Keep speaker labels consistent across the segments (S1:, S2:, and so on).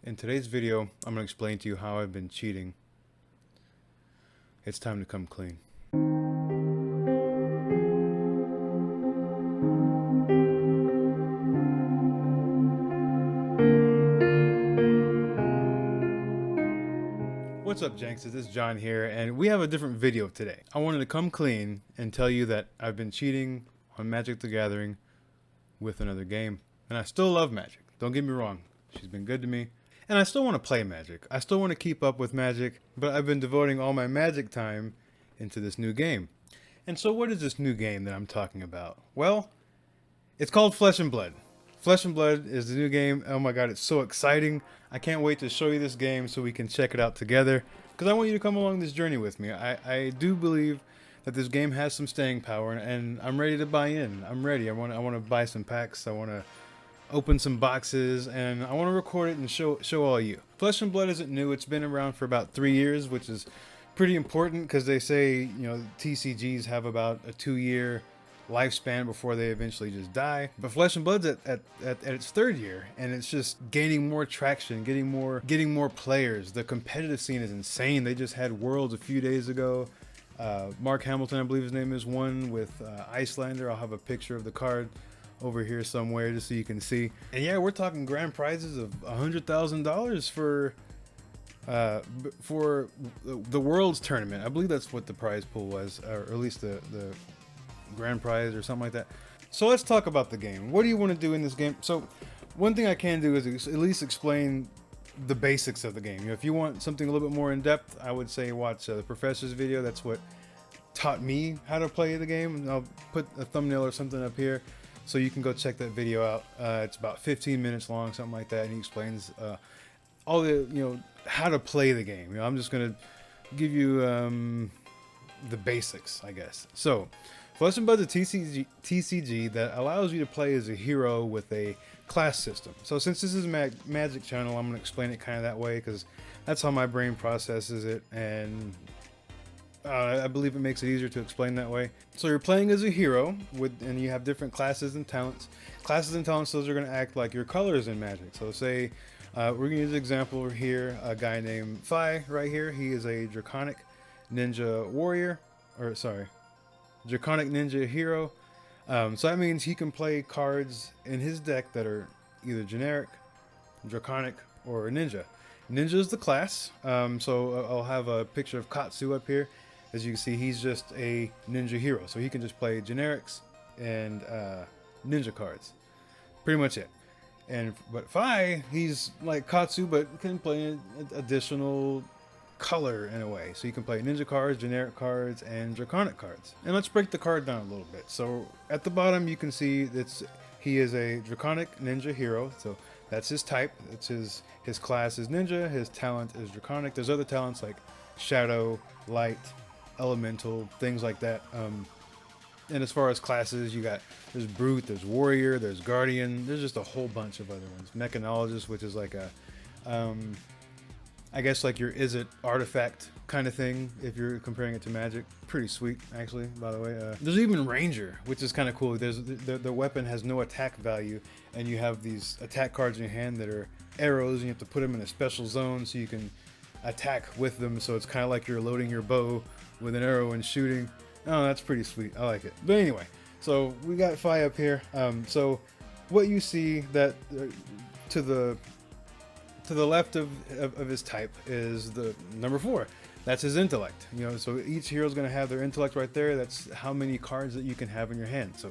S1: In today's video, I'm going to explain to you how I've been cheating. It's time to come clean. What's up, Janks? This is John here, and we have a different video today. I wanted to come clean and tell you that I've been cheating on Magic the Gathering with another game. And I still love Magic. Don't get me wrong. She's been good to me. And I still want to play Magic. I still want to keep up with Magic, but I've been devoting all my Magic time into this new game. And so what is this new game that I'm talking about? Well, it's called Flesh and Blood. Flesh and Blood is the new game. Oh my god, it's so exciting. I can't wait to show you this game so we can check it out together, because I want you to come along this journey with me. I do believe that this game has some staying power, and I'm ready to buy in. I'm ready. I want to buy some packs. I want to open some boxes, and I want to record it and show all you. Flesh and Blood isn't new. It's been around for about 3 years, which is pretty important because they say, TCGs have about a 2-year lifespan before they eventually just die. But Flesh and Blood's at its 3rd year, and it's just gaining more traction, getting more players. The competitive scene is insane. They just had Worlds a few days ago. Mark Hamilton, I believe his name is, won with Icelander. I'll have a picture of the card over here somewhere just so you can see. And yeah, we're talking grand prizes of $100,000 for the Worlds tournament. I believe that's what the prize pool was, or at least the grand prize or something like that. So let's talk about the game. What do you want to do in this game? So one thing I can do is at least explain the basics of the game. If you want something a little bit more in depth, I would say watch the professor's video. That's what taught me how to play the game. And I'll put a thumbnail or something up here so you can go check that video out. It's about 15 minutes long, something like that, and he explains all the how to play the game. I'm just gonna give you the basics, I guess. So Flesh and Blood's a TCG that allows you to play as a hero with a class system. So since this is a Magic channel, I'm going to explain it kind of that way because that's how my brain processes it, and I believe it makes it easier to explain that way. So you're playing as a hero, and you have different classes and talents. Classes and talents, those are going to act like your colors in Magic. So say, we're going to use an example here, a guy named Phi right here. He is a Draconic Ninja Warrior, or sorry, Draconic Ninja Hero. So that means he can play cards in his deck that are either generic, draconic, or ninja. Ninja is the class. So I'll have a picture of Katsu up here. As you can see, he's just a ninja hero. So he can just play generics and ninja cards. Pretty much it. But Phi, he's like Katsu, but can play additional color in a way. So you can play ninja cards, generic cards, and draconic cards. And let's break the card down a little bit. So at the bottom you can see he is a draconic ninja hero. So that's his type. That's his class is ninja, his talent is draconic. There's other talents like shadow, light, elemental, things like that. And as far as classes, there's brute, there's warrior, there's guardian, there's just a whole bunch of other ones. Mechanologist, which is like a I guess like your is it artifact kind of thing if you're comparing it to Magic. Pretty sweet, actually, by the way. There's even Ranger, which is kind of cool. There's the weapon has no attack value, and you have these attack cards in your hand that are arrows, and you have to put them in a special zone so you can attack with them. So it's kind of like you're loading your bow with an arrow and shooting. Oh, that's pretty sweet. I like it. But anyway, so we got Phi up here. So what you see that to the left of his type is the number 4. That's his intellect. So each hero is going to have their intellect right there. That's how many cards that you can have in your hand. So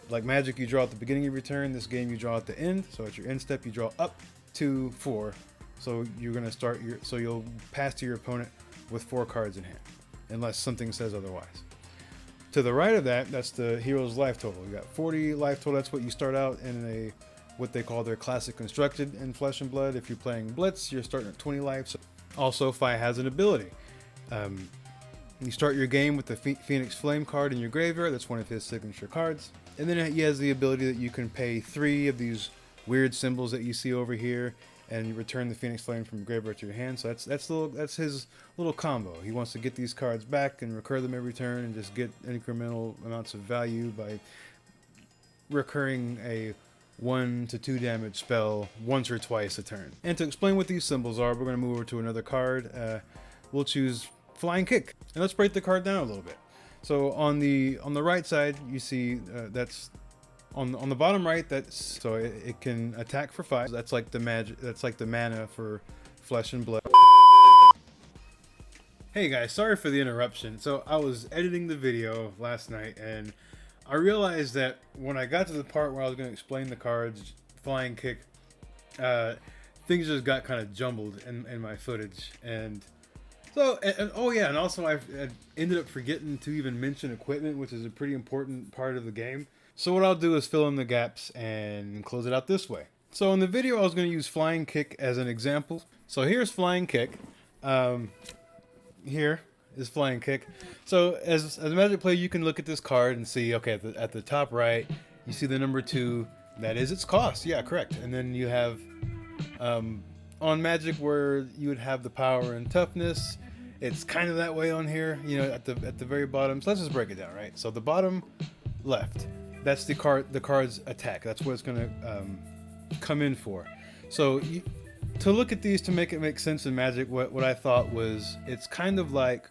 S1: like Magic, you draw at the beginning of your turn. This game, you draw at the end. So at your end step, you draw up to 4. So you're going to start so you'll pass to your opponent with 4 cards in hand, unless something says otherwise. To the right of that, that's the hero's life total. You got 40 life total. That's what you start out in what they call their classic constructed in Flesh and Blood. If you're playing Blitz, you're starting at 20 life. Also, Phi has an ability. You start your game with the Phoenix Flame card in your graveyard. That's one of his signature cards. And then he has the ability that you can pay 3 of these weird symbols that you see over here, and you return the Phoenix Flame from your graveyard to your hand. So that's his little combo. He wants to get these cards back and recur them every turn and just get incremental amounts of value by recurring a 1 to 2 damage spell once or twice a turn. And to explain what these symbols are, we're going to move over to another card. We'll choose Flying Kick, and let's break the card down a little bit. So on the right side, you see that's on the bottom right. That's so it can attack for 5. That's like the magic. That's like the mana for Flesh and Blood. Hey guys, sorry for the interruption. So I was editing the video last night, and I realized that when I got to the part where I was going to explain the cards, Flying Kick, things just got kind of jumbled in my footage, and so, oh yeah, and also I ended up forgetting to even mention equipment, which is a pretty important part of the game. So what I'll do is fill in the gaps and close it out this way. So in the video, I was going to use Flying Kick as an example. So here's Flying Kick. Here is Flying Kick. So as a Magic player, you can look at this card and see, okay, at the top right, you see the number 2. That is its cost. Yeah, correct. And then you have on Magic where you would have the power and toughness. It's kind of that way on here, you know, at the very bottom. So let's just break it down, right? So the bottom left, that's the card's attack. That's what it's going to come in for. So to look at these to make it make sense in Magic, what I thought was it's kind of like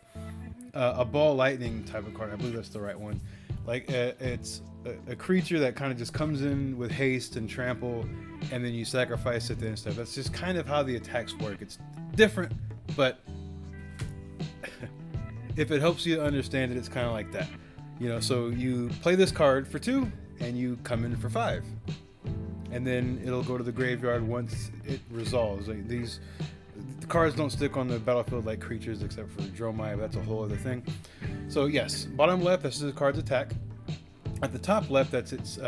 S1: a ball lightning type of card. I believe that's the right one. Like it's a creature that kind of just comes in with haste and trample, and then you sacrifice it and stuff. That's just kind of how the attacks work. It's different, but if it helps you understand it, it's kind of like that. You know, so you play this card for 2 and you come in for 5. And then it'll go to the graveyard once it resolves. Like the cards don't stick on the battlefield like creatures except for Dromai, but that's a whole other thing. So yes, bottom left, that's the card's attack. At the top left, that's its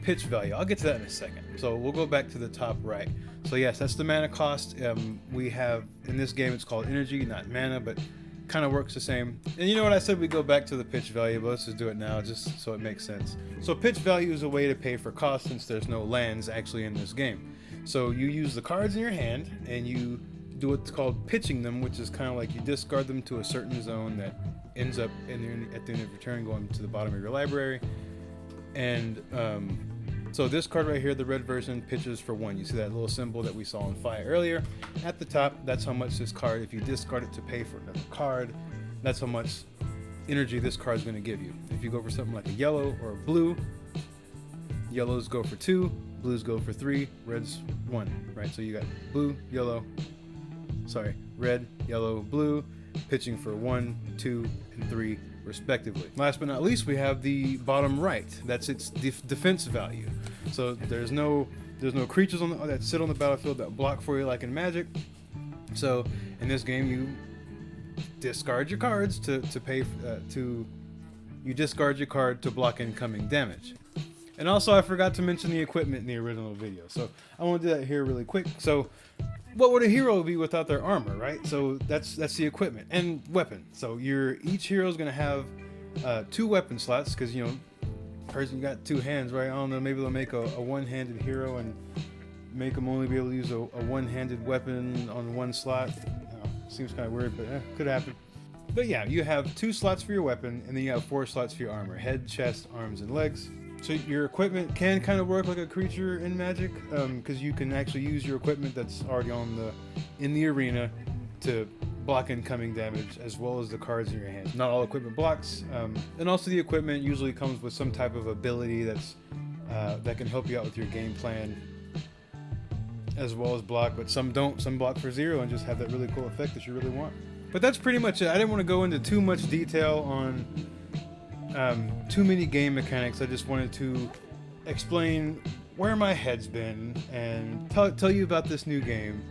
S1: pitch value. I'll get to that in a second. So we'll go back to the top right. So yes, that's the mana cost. We have, in this game, it's called energy, not mana, but kind of works the same. And you know what, I said we go back to the pitch value, but let's just do it now just so it makes sense. So pitch value is a way to pay for cost since there's no lands actually in this game. So you use the cards in your hand and you do what's called pitching them, which is kind of like you discard them to a certain zone that ends up at the end of your turn going to the bottom of your library. And so this card right here, the red version, pitches for 1. You see that little symbol that we saw on fire earlier? At the top, that's how much this card, if you discard it to pay for another card, that's how much energy this card is going to give you. If you go for something like a yellow or a blue, yellows go for 2, blues go for 3, reds 1, right? So you got blue, yellow, red, yellow, blue, pitching for 1, 2, and 3 respectively. Last but not least, we have the bottom right. That's its defense value. So there's no creatures that sit on the battlefield that block for you like in Magic. So in this game, you discard your cards to pay you discard your card to block incoming damage. And also, I forgot to mention the equipment in the original video, so I want to do that here really quick. So what would a hero be without their armor, right? So that's the equipment and weapon. So each hero is going to have 2 weapon slots, because you know, person got 2 hands, right? I don't know, maybe they'll make a one-handed hero and make them only be able to use a one-handed weapon on 1 slot. Seems kind of weird, but could happen. But yeah, you have 2 slots for your weapon, and then you have 4 slots for your armor: head, chest, arms, and legs. So your equipment can kind of work like a creature in Magic, because you can actually use your equipment that's already in the arena to block incoming damage, as well as the cards in your hand. Not all equipment blocks, and also the equipment usually comes with some type of ability that can help you out with your game plan, as well as block. But some don't. Some block for 0 and just have that really cool effect that you really want. But that's pretty much it. I didn't want to go into too much detail on too many game mechanics. I just wanted to explain where my head's been and tell you about this new game.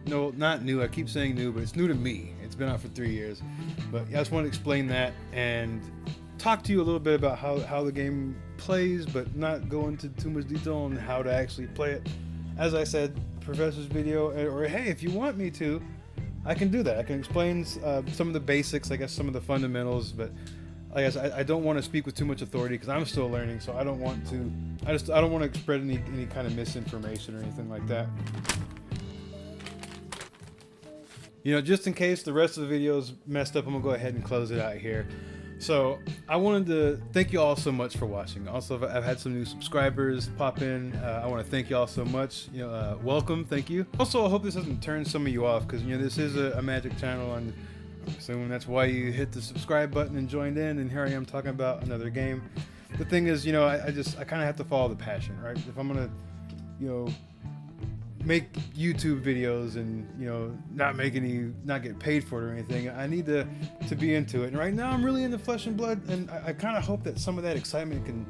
S1: No, not new. I keep saying new, but it's new to me. It's been out for 3 years. But I just want to explain that and talk to you a little bit about how the game plays, but not go into too much detail on how to actually play it. As I said, Professor's video, or hey, if you want me to, I can do that. I can explain some of the basics, I guess some of the fundamentals, but I guess I don't want to speak with too much authority because I'm still learning, so I don't want to spread any kind of misinformation or anything like that. You know, just in case the rest of the video is messed up, I'm gonna go ahead and close it out here. So I wanted to thank you all so much for watching. Also, I've had some new subscribers pop in. I want to thank you all so much. Welcome, thank you. Also, I hope this doesn't turn some of you off, because this is a magic channel, and I'm assuming that's why you hit the subscribe button and joined in. And here I am talking about another game. The thing is, I kind of have to follow the passion, right? If I'm gonna, make YouTube videos and not get paid for it or anything, I need to be into it. And right now I'm really into Flesh and Blood, and I kind of hope that some of that excitement can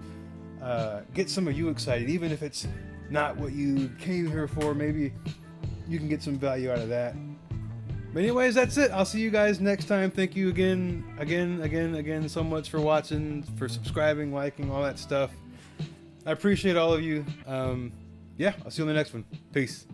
S1: get some of you excited, even if it's not what you came here for. Maybe you can get some value out of that. But anyways, that's it. I'll see you guys next time. Thank you again so much for watching, for subscribing, liking, all that stuff. I appreciate all of you. Yeah, I'll see you on the next one. Peace.